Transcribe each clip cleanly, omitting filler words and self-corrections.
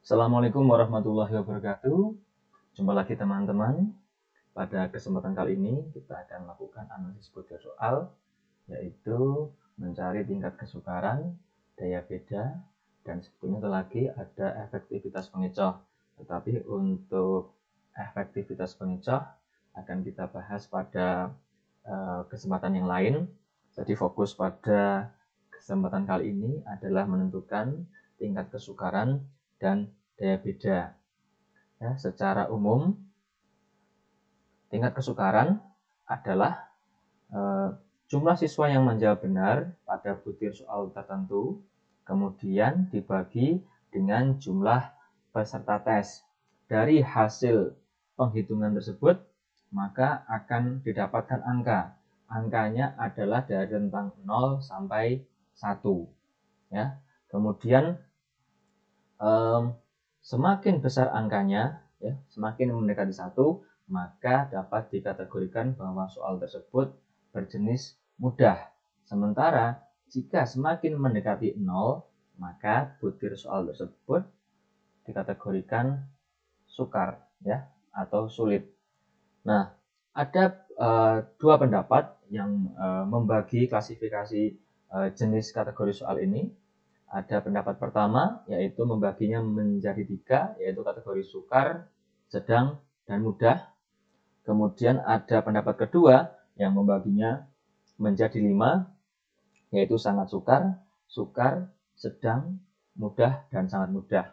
Assalamualaikum warahmatullahi wabarakatuh. Jumpa lagi teman-teman. Pada kesempatan kali ini kita akan melakukan analisis butir soal, yaitu mencari tingkat kesukaran, daya beda, dan sebetulnya lagi ada efektivitas pengecoh. Tetapi untuk efektivitas pengecoh akan kita bahas pada kesempatan yang lain. Jadi fokus pada kesempatan kali ini adalah menentukan tingkat kesukaran dan daya beda. Ya, secara umum, tingkat kesukaran adalah jumlah siswa yang menjawab benar pada butir soal tertentu, kemudian dibagi dengan jumlah peserta tes. Dari hasil penghitungan tersebut, maka akan didapatkan angka. Angkanya adalah dari rentang 0 sampai 1. Ya. Kemudian semakin besar angkanya, ya, semakin mendekati 1, maka dapat dikategorikan bahwa soal tersebut berjenis mudah. Sementara jika semakin mendekati 0, maka butir soal tersebut dikategorikan sukar, ya, atau sulit. Nah, ada dua pendapat yang membagi klasifikasi jenis kategori soal ini. Ada pendapat pertama, yaitu membaginya menjadi 3, yaitu kategori sukar, sedang, dan mudah. Kemudian ada pendapat kedua yang membaginya menjadi 5, yaitu sangat sukar, sukar, sedang, mudah, dan sangat mudah.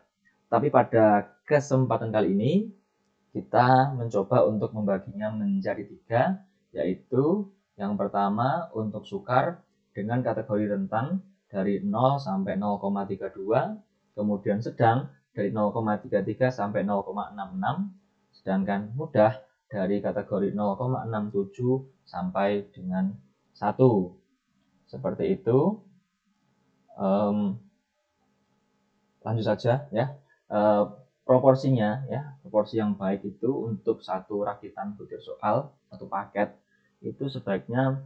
Tapi pada kesempatan kali ini kita mencoba untuk membaginya menjadi 3, yaitu yang pertama untuk sukar dengan kategori rentang dari 0 sampai 0,32, kemudian sedang dari 0,33 sampai 0,66, sedangkan mudah dari kategori 0,67 sampai dengan 1. Seperti itu. Lanjut saja, ya. Proporsinya, ya, proporsi yang baik itu untuk satu rakitan butir soal, satu paket, itu sebaiknya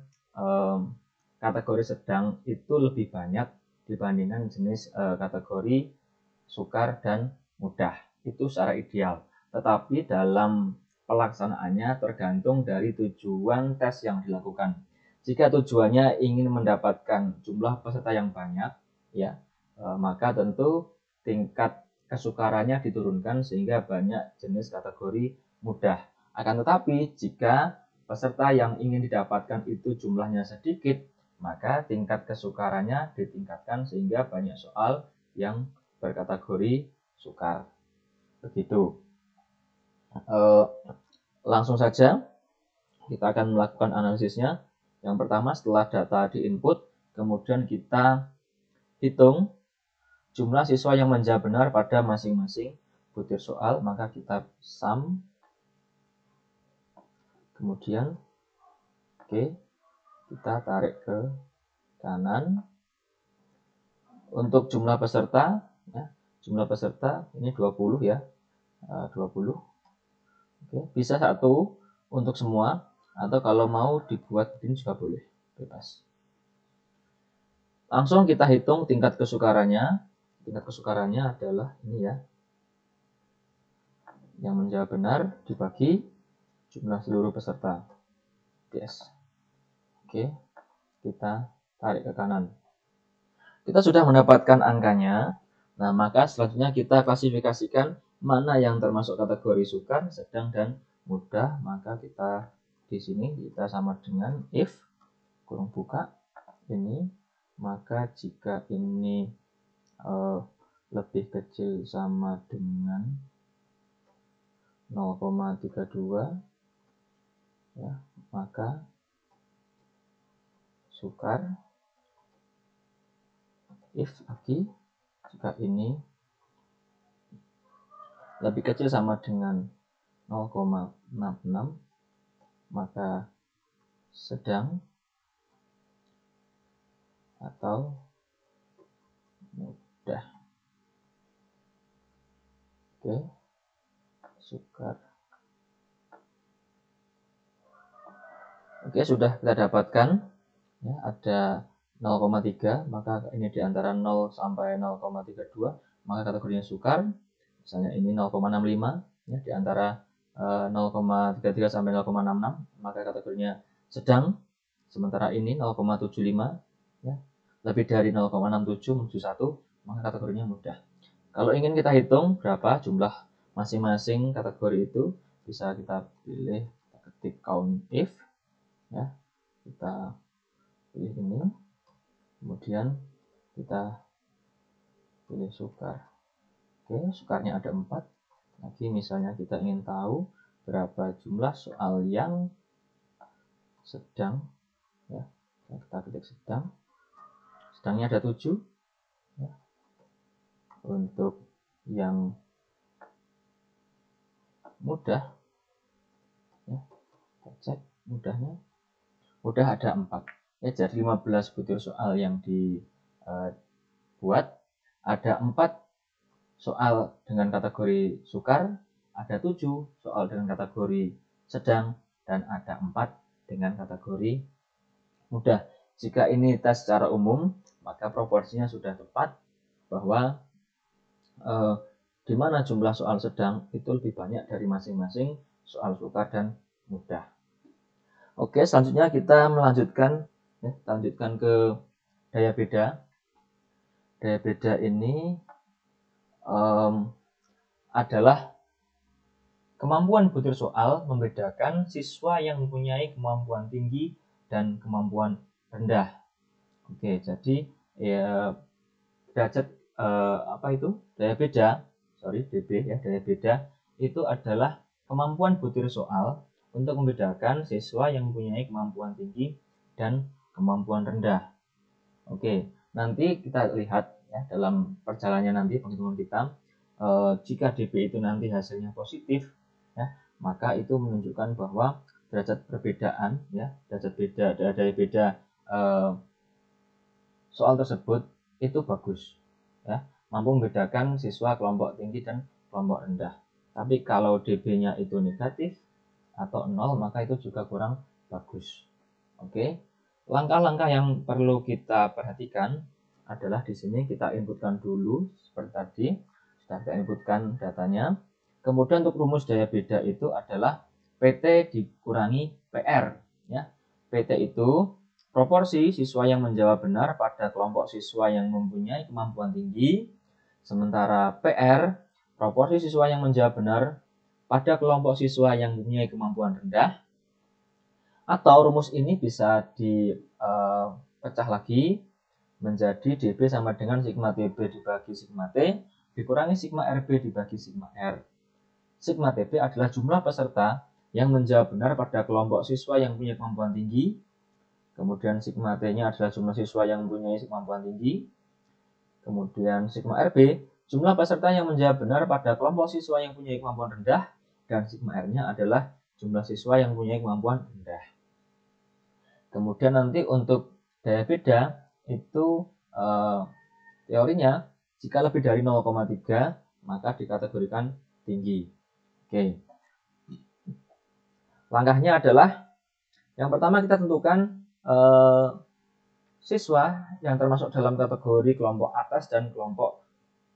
kategori sedang itu lebih banyak dibandingkan jenis kategori sukar dan mudah. Itu secara ideal. Tetapi dalam pelaksanaannya tergantung dari tujuan tes yang dilakukan. Jika tujuannya ingin mendapatkan jumlah peserta yang banyak, ya, maka tentu tingkat kesukarannya diturunkan sehingga banyak jenis kategori mudah. Akan tetapi jika peserta yang ingin didapatkan itu jumlahnya sedikit, maka tingkat kesukarannya ditingkatkan sehingga banyak soal yang berkategori sukar. Begitu. Langsung saja kita akan melakukan analisisnya. Yang pertama, setelah data diinput, kemudian kita hitung jumlah siswa yang menjawab benar pada masing-masing butir soal, maka kita sum. Kemudian kita tarik ke kanan. Untuk jumlah peserta, ya, jumlah peserta ini 20, ya, 20. Bisa 1 untuk semua, atau kalau mau dibuat ini juga boleh, bebas. Langsung kita hitung tingkat kesukarannya. Tingkat kesukarannya adalah ini, ya, yang menjawab benar dibagi jumlah seluruh peserta. Yes. Kita tarik ke kanan. Kita sudah mendapatkan angkanya. Nah, maka selanjutnya kita klasifikasikan mana yang termasuk kategori sukar, sedang, dan mudah. Maka kita di sini kita sama dengan if kurung buka ini, maka jika ini lebih kecil sama dengan 0,32, ya, maka sukar. If lagi jika ini lebih kecil sama dengan 0,66, maka sedang atau mudah. Sukar. Sudah kita dapatkan, ya, ada 0,3, maka ini di antara 0 sampai 0,32, maka kategorinya sukar. misalnya ini 0,65 ya, di antara 0,33 sampai 0,66, maka kategorinya sedang. Sementara ini 0,75 ya, lebih dari 0,67 menuju 1, maka kategorinya mudah. Kalau ingin kita hitung berapa jumlah masing-masing kategori itu, bisa kita pilih, kita ketik count if ya, kita pilih ini, kemudian kita pilih sukar. Oke, sukarnya ada 4. Lagi misalnya kita ingin tahu berapa jumlah soal yang sedang ya, kita ketik sedang. Sedangnya ada 7 ya. Untuk yang mudah ya, kita cek mudahnya, mudah ada 4 ya, jadi 15 butir soal yang dibuat, ada 4 soal dengan kategori sukar, ada 7 soal dengan kategori sedang, dan ada 4 dengan kategori mudah. Jika ini tes secara umum, maka proporsinya sudah tepat bahwa di mana jumlah soal sedang itu lebih banyak dari masing-masing soal sukar dan mudah. Oke, selanjutnya kita melanjutkan ya, ke daya beda. Daya beda ini adalah kemampuan butir soal membedakan siswa yang mempunyai kemampuan tinggi dan kemampuan rendah. Oke, jadi ya, derajat daya beda, DB ya, daya beda itu adalah kemampuan butir soal untuk membedakan siswa yang mempunyai kemampuan tinggi dan kemampuan rendah. Oke, nanti kita lihat ya, dalam perjalanannya nanti penghitungan kita, jika DB itu nanti hasilnya positif ya, maka itu menunjukkan bahwa derajat perbedaan ya, daya beda soal tersebut itu bagus ya, mampu membedakan siswa kelompok tinggi dan kelompok rendah. Tapi kalau DB-nya itu negatif atau 0, maka itu juga kurang bagus. Oke. Langkah-langkah yang perlu kita perhatikan adalah di sini kita inputkan dulu seperti tadi, sudah kita inputkan datanya. Kemudian untuk rumus daya beda itu adalah PT dikurangi PR ya. PT itu proporsi siswa yang menjawab benar pada kelompok siswa yang mempunyai kemampuan tinggi, sementara PR proporsi siswa yang menjawab benar pada kelompok siswa yang mempunyai kemampuan rendah. Atau rumus ini bisa dipecah lagi menjadi DB sama dengan sigma TB dibagi sigma T dikurangi sigma RB dibagi sigma R. Sigma TB adalah jumlah peserta yang menjawab benar pada kelompok siswa yang punya kemampuan tinggi. Kemudian sigma T-nya adalah jumlah siswa yang mempunyai kemampuan tinggi. Kemudian sigma RB, jumlah peserta yang menjawab benar pada kelompok siswa yang punya kemampuan rendah. Dan sigma R-nya adalah jumlah siswa yang punya kemampuan rendah. Kemudian nanti untuk daya beda itu teorinya jika lebih dari 0,3 maka dikategorikan tinggi. Oke. Langkahnya adalah yang pertama kita tentukan siswa yang termasuk dalam kategori kelompok atas dan kelompok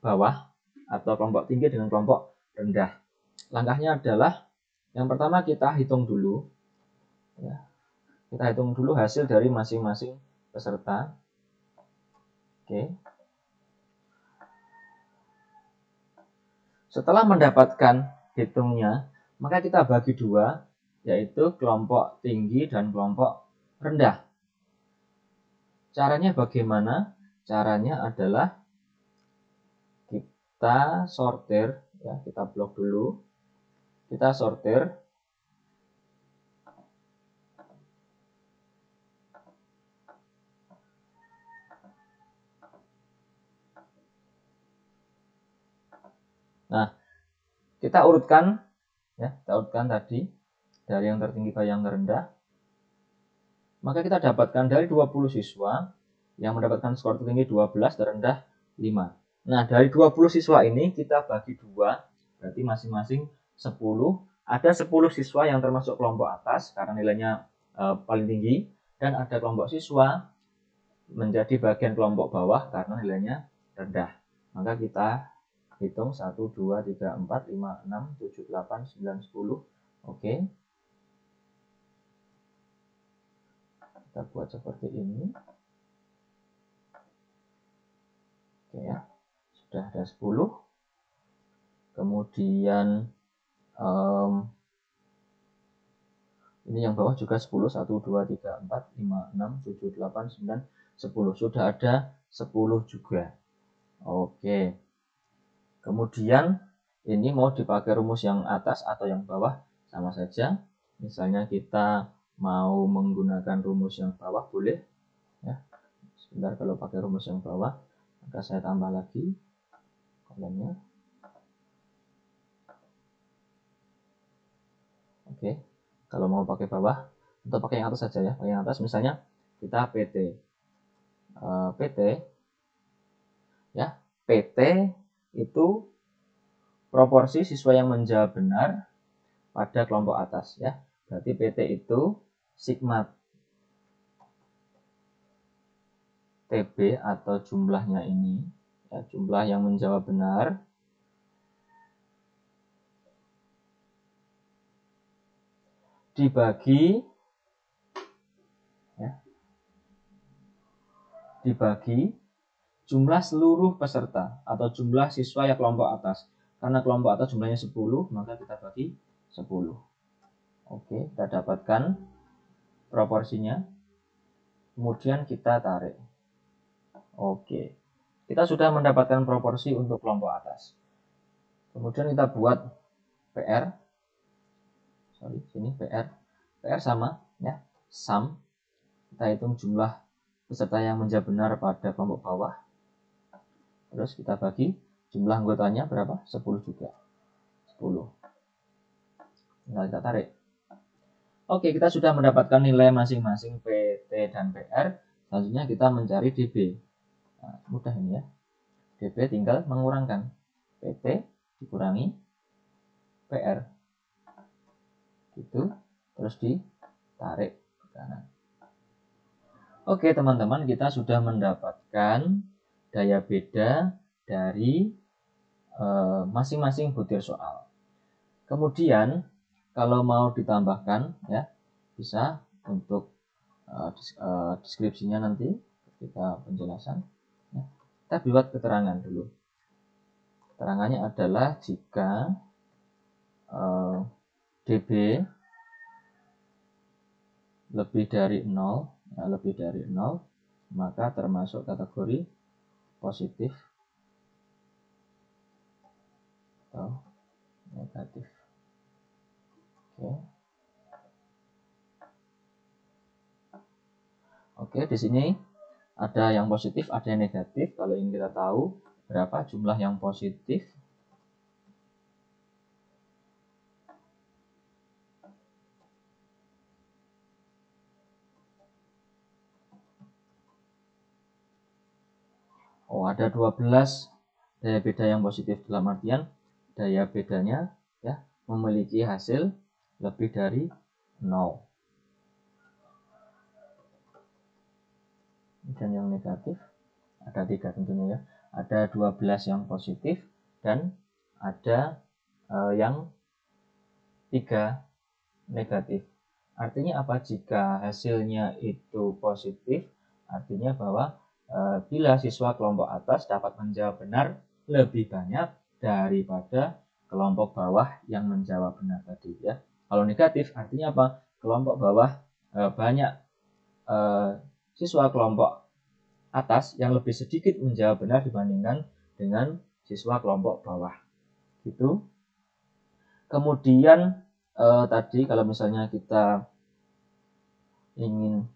bawah atau kelompok tinggi dengan kelompok rendah. Langkahnya adalah yang pertama kita hitung dulu ya. Kita hitung dulu hasil dari masing-masing peserta. Oke. Setelah mendapatkan hitungnya, maka kita bagi dua, yaitu kelompok tinggi dan kelompok rendah. Caranya bagaimana? Caranya adalah kita sortir, ya, kita blok dulu. Kita sortir. Nah, kita urutkan, ya, kita urutkan tadi dari yang tertinggi ke yang terendah. Maka kita dapatkan dari 20 siswa yang mendapatkan skor tertinggi 12, terendah 5. Nah, dari 20 siswa ini kita bagi dua, berarti masing-masing 10. Ada 10 siswa yang termasuk kelompok atas karena nilainya paling tinggi, dan ada kelompok siswa menjadi bagian kelompok bawah karena nilainya rendah. Maka kita hitung 1, 2, 3, 4, 5, 6, 7, 8, 9, 10. Oke. Kita buat seperti ini. Oke ya. Sudah ada 10. Kemudian ini yang bawah juga 10. 1, 2, 3, 4, 5, 6, 7, 8, 9, 10. Sudah ada 10 juga. Oke. Kemudian ini mau dipakai rumus yang atas atau yang bawah sama saja. Misalnya kita mau menggunakan rumus yang bawah boleh ya. Sebentar, kalau pakai rumus yang bawah maka saya tambah lagi kolomnya. Oke. Kalau mau pakai bawah atau pakai yang atas saja ya. Pakai yang atas misalnya kita PT. PT ya. PT itu proporsi siswa yang menjawab benar pada kelompok atas ya. Berarti PT itu sigma TB atau jumlahnya ini ya, jumlah yang menjawab benar dibagi jumlah seluruh peserta atau jumlah siswa yang kelompok atas. Karena kelompok atas jumlahnya 10, maka kita bagi 10. Oke, kita dapatkan proporsinya. Kemudian kita tarik. Oke, kita sudah mendapatkan proporsi untuk kelompok atas. Kemudian kita buat PR. Sini PR. PR sama ya, sum. Kita hitung jumlah peserta yang menjawab benar pada kelompok bawah. Terus kita bagi jumlah anggotanya berapa? 10 juga. 10. Tinggal kita tarik. Oke, kita sudah mendapatkan nilai masing-masing PT dan PR. Selanjutnya kita mencari DB. Nah, mudah ini ya. DB tinggal mengurangkan PT dikurangi PR. Gitu. Terus ditarik ke kanan. Oke, teman-teman, kita sudah mendapatkan daya beda dari masing-masing butir soal. Kemudian kalau mau ditambahkan ya bisa untuk deskripsinya nanti ketika penjelasan ya. Kita buat keterangan dulu. Keterangannya adalah jika DB lebih dari 0 ya, lebih dari 0 maka termasuk kategori positif atau negatif. Oke, di sini ada yang positif, ada yang negatif. Kalau ingin kita tahu berapa jumlah yang positif, ada 12 daya beda yang positif, dalam artian daya bedanya ya memiliki hasil lebih dari 0. Dan yang negatif ada 3 tentunya ya. Ada 12 yang positif dan ada yang 3 negatif. Artinya apa? Jika hasilnya itu positif, artinya bahwa bila siswa kelompok atas dapat menjawab benar lebih banyak daripada kelompok bawah yang menjawab benar tadi ya. Kalau negatif artinya apa? Kelompok bawah banyak siswa kelompok atas yang lebih sedikit menjawab benar dibandingkan dengan siswa kelompok bawah. Gitu. Kemudian tadi kalau misalnya kita ingin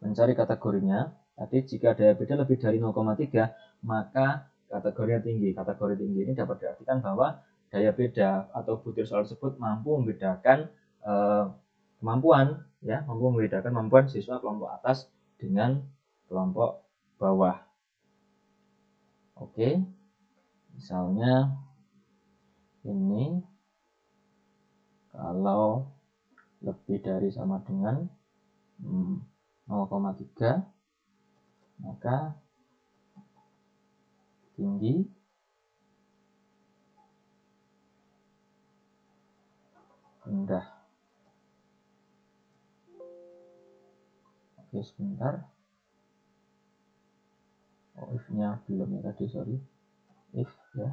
mencari kategorinya, tadi jika daya beda lebih dari 0,3 maka kategorinya tinggi. Kategori tinggi ini dapat diartikan bahwa daya beda atau butir soal tersebut mampu membedakan kemampuan siswa kelompok atas dengan kelompok bawah. Oke, misalnya ini kalau lebih dari sama dengan 0,3 maka tinggi rendah. Oke, sebentar. Oh, if-nya belum ya tadi, sorry. If ya.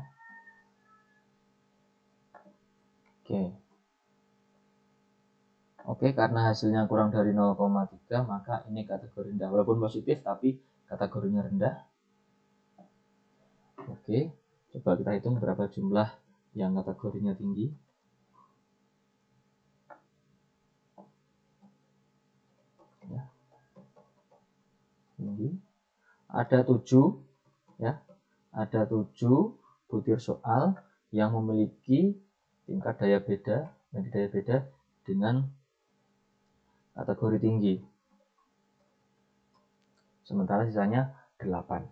Oke, karena hasilnya kurang dari 0,3 maka ini kategori rendah. Walaupun positif tapi kategorinya rendah. Oke, coba kita hitung berapa jumlah yang kategorinya tinggi. Ya. Tinggi. Ada 7 ya. Ada 7 butir soal yang memiliki tingkat daya beda dengan kategori tinggi. Sementara sisanya 8.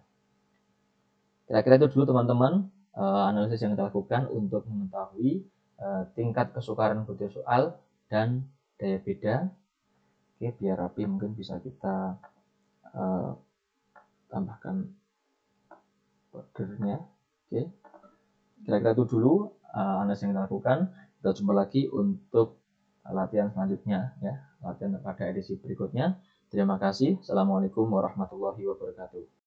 Kira-kira itu dulu teman-teman analisis yang kita lakukan untuk mengetahui tingkat kesukaran butir soal dan daya beda. Oke, biar rapi mungkin bisa kita tambahkan bordernya. Oke, kira-kira itu dulu analisis yang kita lakukan. Kita jumpa lagi untuk latihan selanjutnya ya, latihan pada edisi berikutnya. Terima kasih. Assalamualaikum warahmatullahi wabarakatuh.